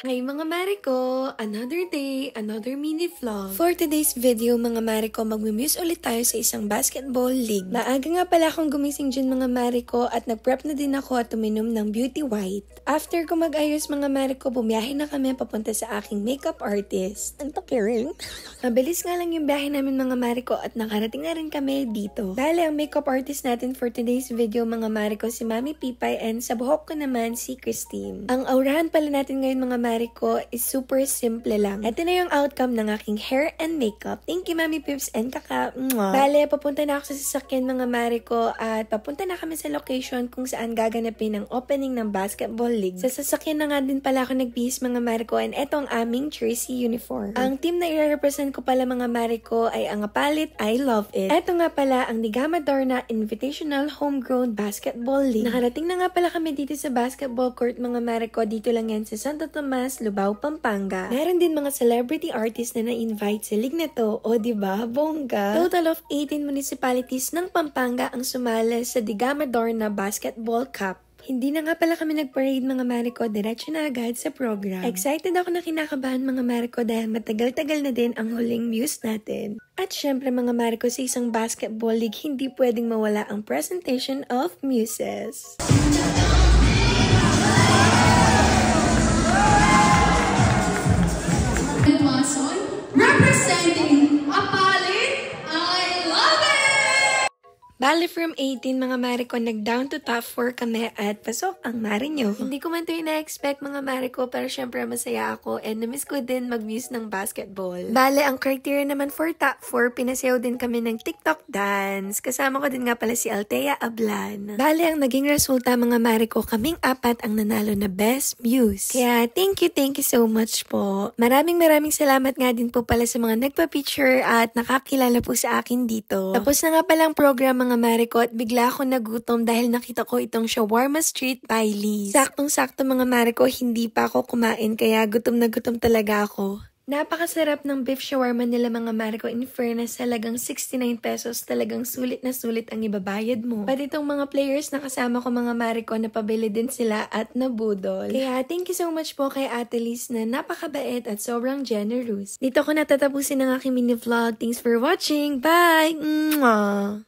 Hi mga Mariko! Another day, another mini vlog. For today's video mga Mariko, magmumuse ulit tayo sa isang basketball league. Maaga nga pala akong gumising dyan mga Mariko at nag-prep na din ako at uminom ng Beauty White. After ko mag-ayos mga Mariko, bumiyahe na kami papunta sa aking makeup artist. Ang takiring? Mabilis nga lang yung biyahe namin mga Mariko at nakarating na rin kami dito. Bale, ang makeup artist natin for today's video mga Mariko si Mami Pipay and sa buhok ko naman si Christine. Ang aurahan pala natin ngayon mga Mariko is super simple lang. Ito na yung outcome ng aking hair and makeup. Thank you Mami Pips and Kaka. Mwah. Bale, papunta na ako sa sasakyan mga Mariko at papunta na kami sa location kung saan gaganapin ang opening ng basketball league. Sa sasakyan na nga din pala ako nagbihis mga Mariko and eto ang aming jersey uniform. Ang team na i-represent ko pala mga Mariko ay ang Apalit I Love It. Eto nga pala ang Digama Dorna Invitational Homegrown Basketball League. Nakarating na nga pala kami dito sa basketball court mga Mariko. Dito lang yan sa Santo Tomas, Lubao, Pampanga. Meron din mga celebrity artists na na-invite sa league na to. O diba, bongga? Total of 18 municipalities ng Pampanga ang sumala sa Digama Dorna Basketball Cup. Hindi na nga pala kami nag-parade mga Mariko, diretso na agad sa program. Excited ako na kinakabahan mga Mariko dahil matagal-tagal na din ang huling muse natin. At syempre mga Mariko, sa isang basketball league, hindi pwedeng mawala ang presentation of muses. Representing Apalit, I love it! Bale from 18 mga Mariko, nag-down to top 4 kami at pasok ang Marinyo. Hindi ko man ito na-expect mga Mariko pero syempre masaya ako and namiss ko din mag-muse ng basketball. Bale, ang criteria naman for top 4, pinasayaw din kami ng TikTok dance. Kasama ko din nga pala si Althea Ablan. Bale, ang naging resulta mga Mariko, kaming apat ang nanalo na Best Muse. Kaya thank you so much po. Maraming salamat nga din po pala sa mga nagpa-picture at nakakilala po sa akin dito. Tapos na nga palang program mga Mariko at bigla ako nagutom dahil nakita ko itong Shawarma Street by Liz. Saktong-sakto mga Mariko, hindi pa ako kumain kaya gutom na gutom talaga ako. Napakasarap ng beef shawarma nila mga Mariko. In fairness, talagang 69 pesos. Talagang sulit na sulit ang ibabayad mo. Pati itong mga players na kasama ko mga Mariko, napabili din sila at nabudol. Kaya thank you so much po kay Ate Liz na napakabait at sobrang generous. Dito ko natatapusin ang aking mini vlog. Thanks for watching. Bye! Mwah!